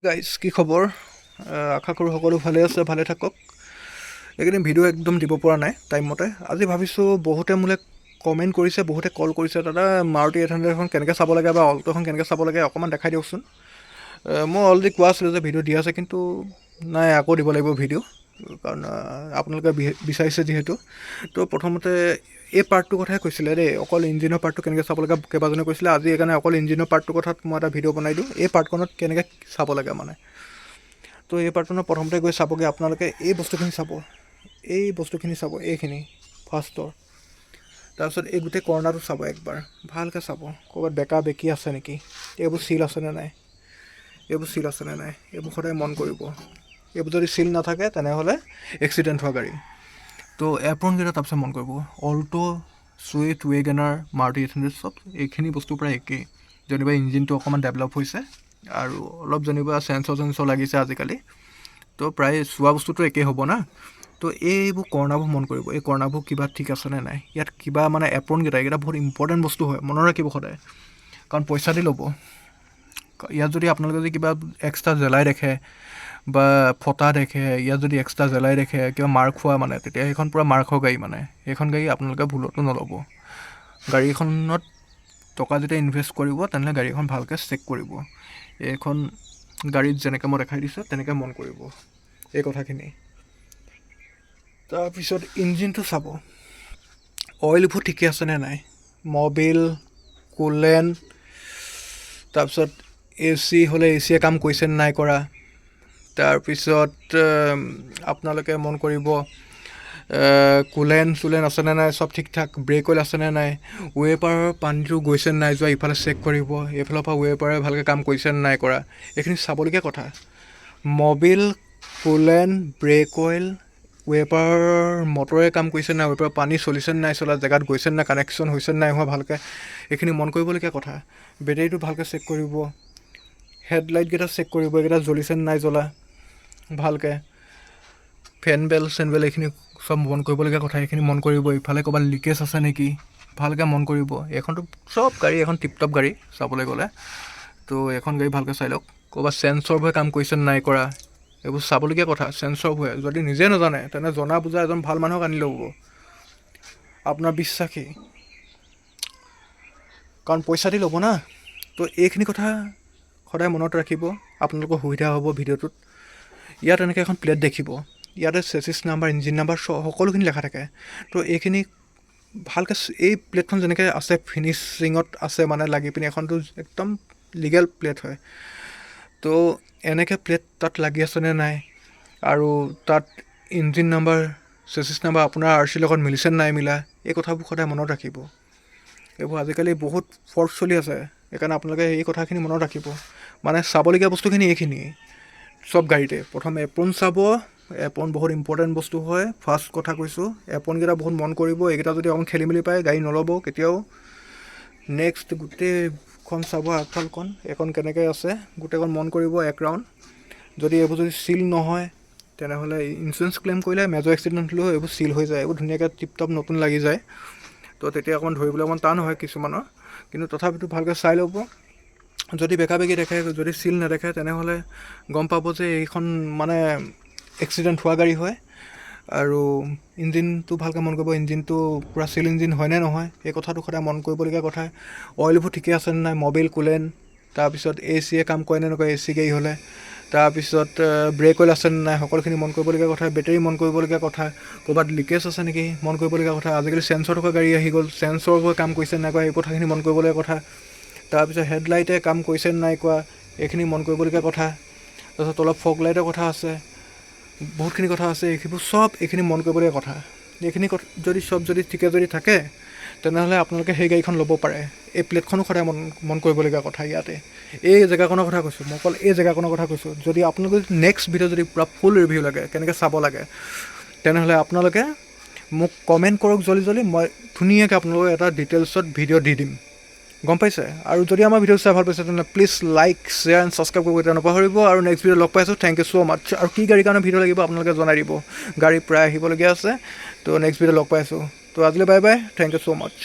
guys কি খবৰ আশা কৰোঁ সকলো ভালে আছে ভালে থাকক এইকেইদিন ভিডিঅ' একদম দিব পৰা নাই টাইমমতে আজি ভাবিছোঁ বহুতে মোলৈ কমেণ্ট কৰিছে বহুতে কল কৰিছে দাদা মাৰুতি 800খন কেনেকৈ চাব লাগে বা অল্ট'খন কেনেকৈ চাব লাগে অকণমান দেখাই দিয়কচোন মই অলৰেডি কোৱা আছিলোঁ যে ভিডিঅ' দি আছে কিন্তু নাই আকৌ দিব লাগিব ভিডিঅ' কাৰণ আপোনালোকে বিচাৰিছে যিহেতু তো প্ৰথমতে এই পাৰ্টটোৰ কথাই কৈছিলে দেই অকল ইঞ্জিনৰ পাৰ্টটো কেনেকৈ চাব লাগে কেইবাজনে কৈছিলে আজি সেইকাৰণে অকল ইঞ্জিনৰ পাৰ্টটোৰ কথাত মই এটা ভিডিঅ' বনাই দিওঁ এই পাৰ্টখনত কেনেকৈ চাব লাগে মানে তো এই পাৰ্টখনত প্ৰথমতে গৈ চাবগৈ আপোনালোকে এই বস্তুখিনি চাব এইখিনি ফাৰ্ষ্টৰ তাৰপিছত এই গোটেই কৰ্ণাৰটো চাব একবাৰ ভালকৈ চাব ক'ৰবাত বেকা বেকি আছে নেকি এইবোৰ চিল আছেনে নাই এইবোৰ সদায় মন কৰিব এইবোৰ যদি চিল নাথাকে তেনেহ'লে এক্সিডেণ্ট হোৱা গাড়ী তো এপ্ৰনকেইটা তাৰপিছত মন কৰিব অল্ট' ছুইফ্ট ৱেগনাৰ মাৰুতি 800 চব এইখিনি বস্তুৰ পৰা একেই যেনিবা ইঞ্জিনটো অকণমান ডেভেলপ হৈছে আৰু অলপ যেনিবা চেঞ্চৰ লাগিছে আজিকালি তো প্ৰায় চোৱা বস্তুটো একেই হ'ব না তো এইবোৰ কৰ্ণাৰবোৰ মন কৰিব এই কৰ্ণাৰবোৰ কিবা ঠিক আছেনে নাই ইয়াত কিবা মানে এপ্ৰনকেইটা এইকেইটা বহুত ইম্পৰ্টেণ্ট বস্তু হয় মনত ৰাখিব সদায় কাৰণ পইচা দি ল'ব ইয়াত যদি আপোনালোকে যদি কিবা এক্সট্ৰা জ্বলাই দেখে বা ফটা দেখে ইয়াত যদি এক্সট্ৰা জ্বলাই দেখে কিবা মাৰ খোৱা মানে তেতিয়া সেইখন পূৰা মাৰ খোৱা গাড়ী মানে সেইখন গাড়ী আপোনালোকে ভুলতো নল'ব গাড়ীখনত টকা যেতিয়া ইনভেষ্ট কৰিব তেনেহ'লে গাড়ীখন ভালকৈ চেক কৰিব এইখন গাড়ীত যেনেকৈ মই দেখাই দিছোঁ তেনেকৈ মন কৰিব এই কথাখিনি তাৰপিছত ইঞ্জিনটো চাব অইলবোৰ ঠিকে আছেনে নাই মবিল কুলেণ্ট তাৰপিছত এ চি হ'লে এ চিয়ে কাম কৰিছেনে নাই কৰা তাৰপিছত আপোনালোকে মন কৰিব কুলেণ্ট আছেনে নাই চব ঠিক ঠাক ব্ৰেক অইল আছেনে নাই ৱেপাৰৰ পানীটো গৈছেনে নাই যোৱা ইফালে চেক কৰিব এইফালৰ পৰা ৱেপাৰে ভালকৈ কাম কৰিছেনে নাই কৰা এইখিনি চাবলগীয়া কথা মবিল কুলেণ্ট ব্ৰেক অইল ৱেপাৰৰ মটৰে কাম কৰিছে নাই ৱেপাৰৰ পানী চলিছেনে নাই চলা জেগাত গৈছেনে নাই কানেকশ্যন হৈছেনে নাই হোৱা ভালকৈ এইখিনি মন কৰিবলগীয়া কথা বেটেৰীটো ভালকৈ চেক কৰিব হেডলাইটকেইটা চেক কৰিব এইকেইটা জ্বলিছেনে নাই জ্বলা ভালকৈ ফেনবেল এইখিনি চব মন কৰিবলগীয়া কথা এইখিনি মন কৰিব ইফালে ক'ৰবাত লিকেজ আছে নেকি ভালকৈ মন কৰিব এইখনতো চব গাড়ী এখন টিপটপ গাড়ী চাবলৈ গ'লে তো এখন গাড়ী ভালকৈ চাই লওক ক'ৰবাত চেঞ্চৰবোৰে কাম কৰিছে নাই কৰা এইবোৰ চাবলগীয়া কথা চেঞ্চৰবোৰে যদি নিজে নাজানে তেনে জনা বুজা এজন ভাল মানুহক আনি ল'ব আপোনাৰ বিশ্বাসী কাৰণ পইচা দি ল'ব না তো এইখিনি কথা সদায় মনত ৰাখিব আপোনালোকৰ সুবিধা হ'ব ভিডিঅ'টোত ইয়াত এনেকৈ এখন প্লেট দেখিব ইয়াতে চেচিছ নাম্বাৰ ইঞ্জিন নাম্বাৰ সকলোখিনি লেখা থাকে তো এইখিনি ভালকৈ এই প্লেটখন যেনেকৈ আছে ফিনিচিঙত আছে মানে লাগি পিনি এখনতো একদম লিগেল প্লেট হয় তো এনেকৈ প্লেট তাত লাগি আছেনে নাই আৰু তাত ইঞ্জিন নাম্বাৰ চেচিছ নাম্বাৰ আপোনাৰ আৰ চিৰ লগত মিলিছেনে নাই মিলা এই কথাবোৰ সদায় মনত ৰাখিব এইবোৰ আজিকালি বহুত ফৰ্ড চলি আছে সেইকাৰণে আপোনালোকে এই কথাখিনি মনত ৰাখিব মানে চাবলগীয়া বস্তুখিনি এইখিনিয়ে চব গাড়ীতে প্ৰথম এপ্ৰন চাব এপ্ৰন বহুত ইম্পৰ্টেণ্ট বস্তু হয় ফাৰ্ষ্ট কথা কৈছোঁ এপ্ৰনকেইটা বহুত মন কৰিব এইকেইটা যদি অকণ খেলি মেলি পায় গাড়ী নল'ব কেতিয়াও নেক্সট গোটেইখন চাব আগফালখন এইখন কেনেকৈ আছে গোটেইখন মন কৰিব এক ৰাউণ্ড যদি এইবোৰ যদি চিল নহয় তেনেহ'লে ইঞ্চুৰেঞ্চ ক্লেইম কৰিলে মেজৰ এক্সিডেণ্ট হ'লেও এইবোৰ চিল হৈ যায় এইবোৰ ধুনীয়াকৈ টিপটপ নতুন লাগি যায় তো তেতিয়া অকণমান ধৰিবলৈ অকণমান টান হয় কিছুমানৰ কিন্তু তথাপিতো ভালকৈ চাই ল'ব যদি বেকা বেকি দেখে যদি চিল নেদেখে তেনেহ'লে গম পাব যে এইখন মানে এক্সিডেণ্ট হোৱা গাড়ী হয় আৰু ইঞ্জিনটো ভালকৈ মন কৰিব ইঞ্জিনটো পূৰা চিল ইঞ্জিন হয়নে নহয় এই কথাটো সদায় মন কৰিবলগীয়া কথা অইলবোৰ ঠিকে আছেনে নাই মবিল কুলেণ্ট তাৰপিছত এ চিয়ে কাম কৰে নে নকৰে এ চি গাড়ী হ'লে তাৰপিছত ব্ৰেক অইল আছেনে নাই সকলোখিনি মন কৰিবলগীয়া কথা বেটেৰী মন কৰিবলগীয়া কথা ক'ৰবাত লিকেজ আছে নেকি মন কৰিবলগীয়া কথা আজিকালি চেঞ্চৰ থকা গাড়ী আহি গ'ল চেঞ্চৰবোৰ কাম কৰিছে নাই কৰা এই কথাখিনি মন কৰিবলগীয়া কথা তাৰপিছত হেডলাইটে কাম কৰিছে নাই কৰা এইখিনি মন কৰিবলগীয়া কথা তাৰপিছত তলত ফগ লাইটৰ কথা আছে বহুতখিনি কথা আছে এইখিনি মন কৰিবলগীয়া কথা এইখিনি যদি ঠিকে যদি থাকে তেনেহ'লে আপোনালোকে সেই গাড়ীখন ল'ব পাৰে এই প্লেটখনো সদায় মন কৰিবলগীয়া কথা ইয়াতে এই জেগাকণৰ কথা কৈছোঁ মই অকল এই জেগাকণৰ কথা কৈছোঁ যদি আপোনালোকে নেক্সট ভিডিঅ' যদি পূৰা ফুল ৰিভিউ লাগে কেনেকৈ চাব লাগে তেনেহ'লে আপোনালোকে মোক কমেণ্ট কৰক জল্দি মই ধুনীয়াকৈ আপোনালোকক এটা ডিটেইলছত ভিডিঅ' দি দিম গম পাইছে আৰু যদি আমাৰ ভিডিঅ' চাই ভাল পাইছে তেনেহ'লে please like share and subscribe কৰিব তেতিয়া নপাহৰিব আৰু নেক্সট ভিডিঅ' লগ পাইছোঁ থেংক ইউ ছ' মাছ আৰু কি গাড়ীৰ কাৰণে ভিডিঅ' লাগিব আপোনালোকে জনাই দিব গাড়ী প্ৰায় আহিবলগীয়া আছে তো নেক্সট ভিডিঅ' লগ পাইছোঁ তো আজিলৈ bye bye thank you so' much